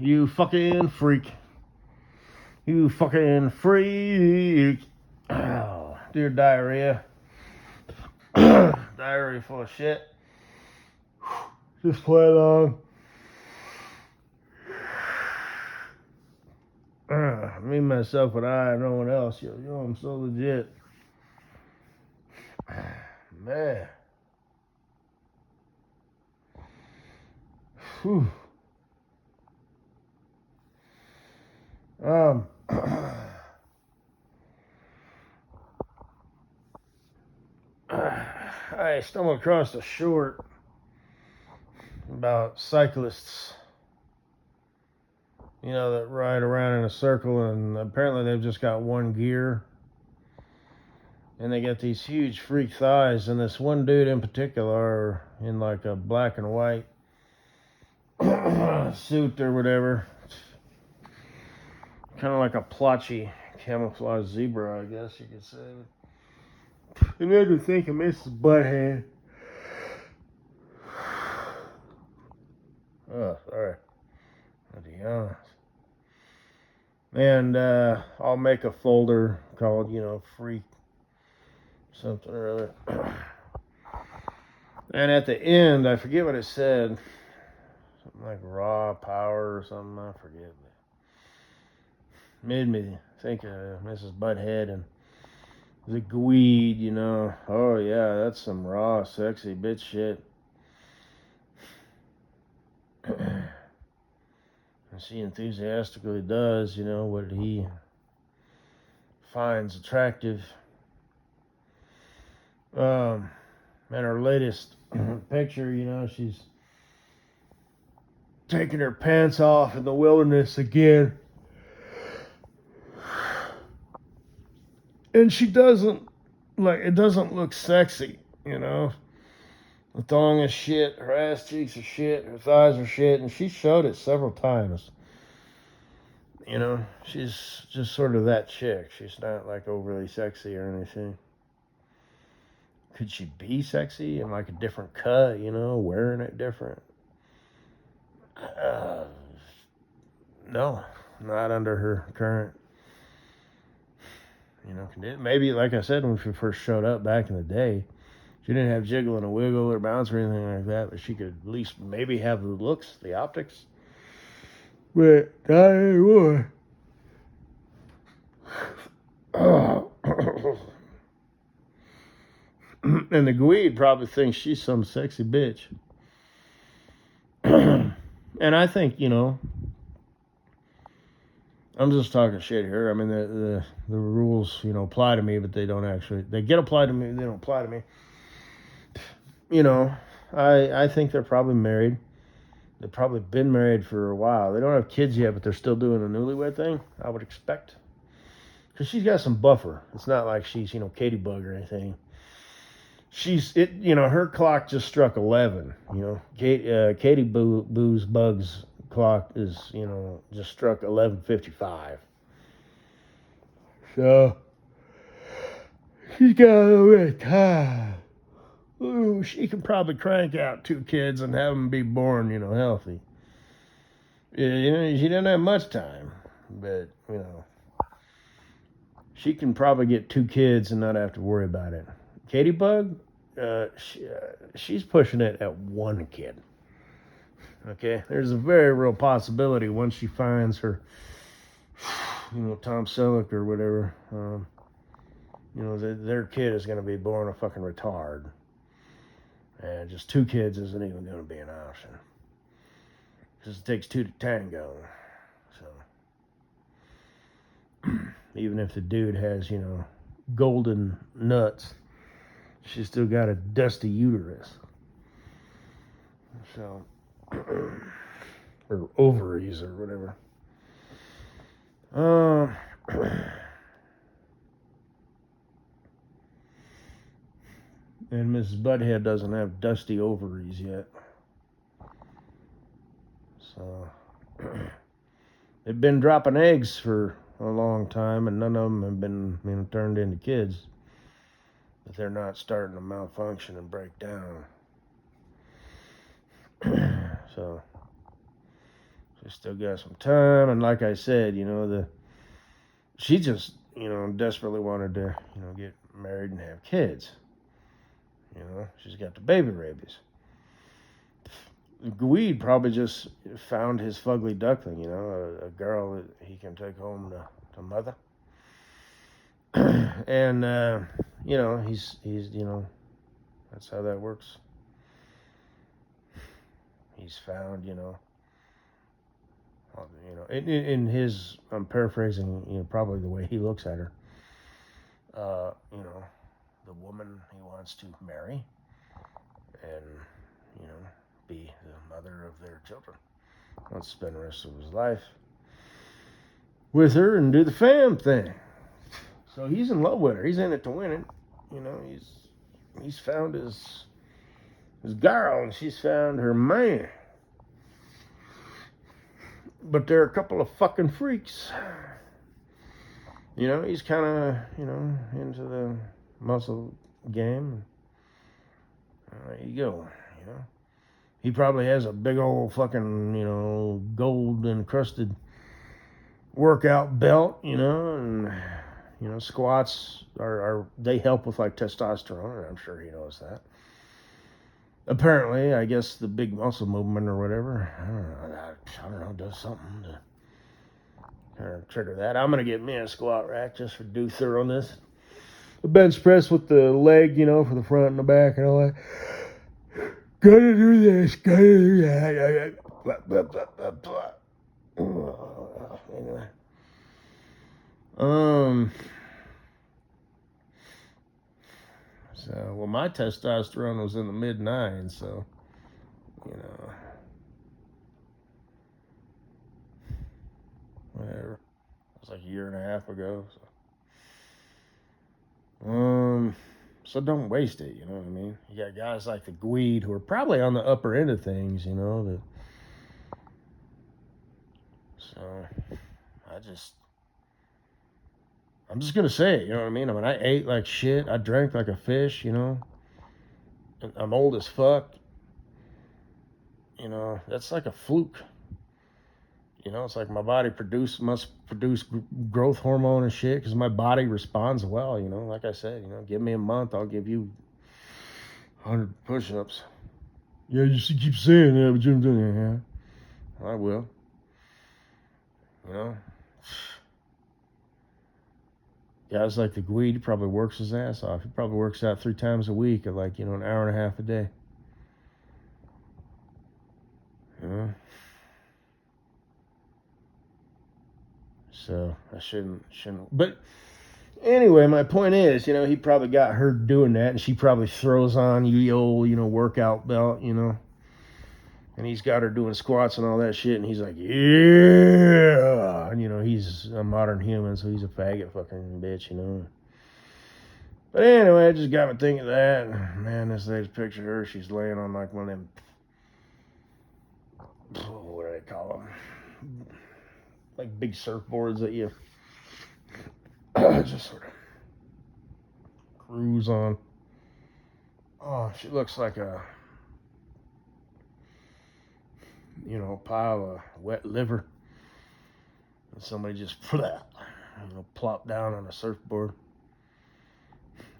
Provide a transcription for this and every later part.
You fucking freak. You fucking freak. Oh, dear diarrhea. Diarrhea full of shit. Just play along. Me, myself, and I, no one else. Yo, I'm so legit. Man. Whew. I stumbled across a short about cyclists, that ride around in a circle, and apparently they've just got one gear, and they got these huge freak thighs, and this one dude in particular, in like a black and white suit or whatever, kind of like a plotchy camouflage zebra, I guess you could say. It made me think of Mrs. Butthead. Oh, sorry. To be honest. And I'll make a folder called, freak something or other. And at the end, I forget what it said. Something like raw power or something, I forget. Made me think of Mrs. Butthead and the Gweed, Oh, yeah, that's some raw, sexy bitch shit. And she enthusiastically does, what he finds attractive. And her latest picture, she's taking her pants off in the wilderness again. And she doesn't, it doesn't look sexy, The thong is shit, her ass cheeks are shit, her thighs are shit, and she showed it several times. She's just sort of that chick. She's not like overly sexy or anything. Could she be sexy in like a different cut, wearing it different? No, not under her current, condition. Maybe, like I said, when she first showed up back in the day, she didn't have jiggle and a wiggle or bounce or anything like that, but she could at least maybe have the looks, the optics. But I would. And the Gweed probably thinks she's some sexy bitch. And I think, I'm just talking shit here. I mean, the rules, apply to me, but they don't actually. They get applied to me, they don't apply to me. I think they're probably married. They've probably been married for a while. They don't have kids yet, but they're still doing the newlywed thing, I would expect. Because she's got some buffer. It's not like she's, Katie Bug or anything. Her clock just struck 11. Katie Boo's Bug's clock is, just struck 11:55. So, she's got a little bit of time. Ooh, she can probably crank out 2 kids and have them be born, healthy. She doesn't have much time, but, she can probably get 2 kids and not have to worry about it. Katie Bug, she's pushing it at 1 kid. Okay, there's a very real possibility once she finds her, Tom Selleck or whatever, their kid is going to be born a fucking retard. And just 2 kids isn't even going to be an option. Because it takes 2 to tango. So, even if the dude has, golden nuts, she's still got a dusty uterus. So, or ovaries or whatever. And Mrs. Butthead doesn't have dusty ovaries yet. So, they've been dropping eggs for a long time, and none of them have been, turned into kids. But they're not starting to malfunction and break down. So, she still got some time. And like I said, she just, desperately wanted to, get married and have kids. She's got the baby rabies. Gweed probably just found his fugly duckling, a girl that he can take home to mother. And, he's that's how that works. He's found, in his, I'm paraphrasing, probably the way he looks at her, the woman he wants to marry and, be the mother of their children. Wants to spend the rest of his life with her and do the fam thing. So he's in love with her. He's in it to win it. He's found his girl and she's found her man. But they're a couple of fucking freaks. He's kind of, into the muscle game. There you go, He probably has a big old fucking, gold encrusted workout belt, and, squats they help with like testosterone, and I'm sure he knows that. Apparently, I guess the big muscle movement or whatever, I don't know, does something to kind of trigger that. I'm going to get me a squat rack just for due thoroughness. A bench press with the leg, for the front and the back and all that. Gotta do this, gotta do that. Blah, blah, blah, blah, blah. Anyway. So, well, my testosterone was in the mid-9s, so, whatever. It was like a year and a half ago, so. So don't waste it, you know what I mean? You got guys like the Gweed who are probably on the upper end of things, So, I'm just going to say it, you know what I mean? I ate like shit. I drank like a fish, And I'm old as fuck. That's like a fluke. It's like my body must produce growth hormone and shit because my body responds well, Like I said, give me a month, I'll give you 100 push-ups. Yeah, you should keep saying that, but you're doing it, yeah. I will. Guys like the Gweed, he probably works his ass off. He probably works out 3 times a week at like, an hour and a half a day. So I shouldn't. But anyway, my point is, he probably got her doing that, and she probably throws on the old, workout belt, and he's got her doing squats and all that shit, and he's like, yeah, and he's a modern human, so he's a faggot fucking bitch, But anyway, it just got me thinking of that. Man, this lady's picture of her, she's laying on like one of them, what do they call them? Like big surfboards that you just sort of cruise on. Oh, she looks like a pile of wet liver. And somebody just plop down on a surfboard.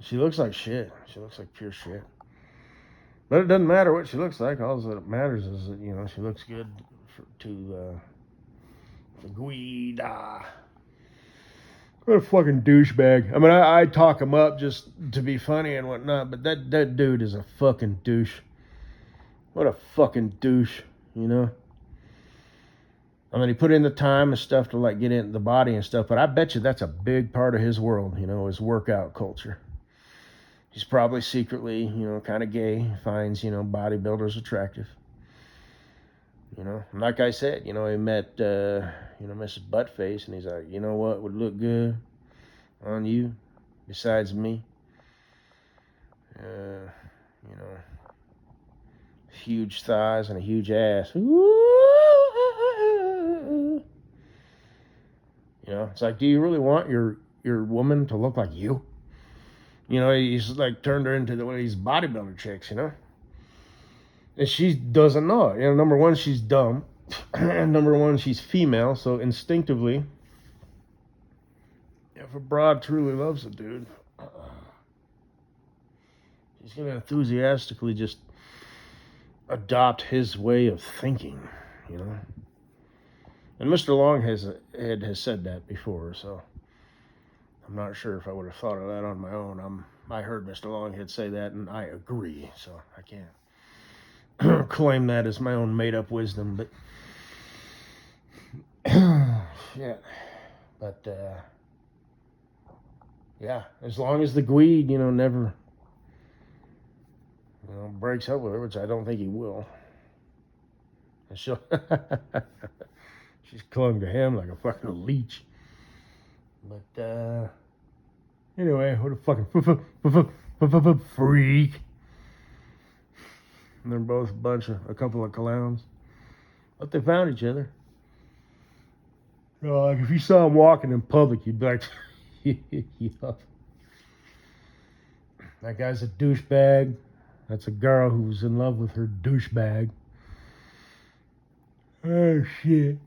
She looks like shit. She looks like pure shit. But it doesn't matter what she looks like. All that matters is that, she looks good to Guida. What a fucking douchebag. I talk him up just to be funny and whatnot, but that dude is a fucking douche. What a fucking douche, he put in the time and stuff to like get into the body and stuff, but I bet you that's a big part of his world, his workout culture. He's probably secretly, kind of gay, finds, bodybuilders attractive. Like I said, he met, Mrs. Buttface, and he's like, you know what would look good on you besides me? Huge thighs and a huge ass. It's like, do you really want your woman to look like you? He's like turned her into one of these bodybuilder chicks, And she doesn't know it. Number one, she's dumb. And number one, she's female, so instinctively, if a broad truly loves a dude, she's going to enthusiastically just adopt his way of thinking, you know. And Mr. Longhead has said that before, so I'm not sure if I would have thought of that on my own. I heard Mr. Longhead say that, and I agree, so I can't claim that as my own made-up wisdom, but yeah. But yeah, as long as the Gweed, never, breaks up with her, which I don't think he will. And she's clung to him like a fucking leech. But anyway, what a fucking freak. And they're both a couple of clowns. But they found each other. Like if you saw them walking in public, you'd be like, yup. That guy's a douchebag. That's a girl who's in love with her douchebag. Oh, shit.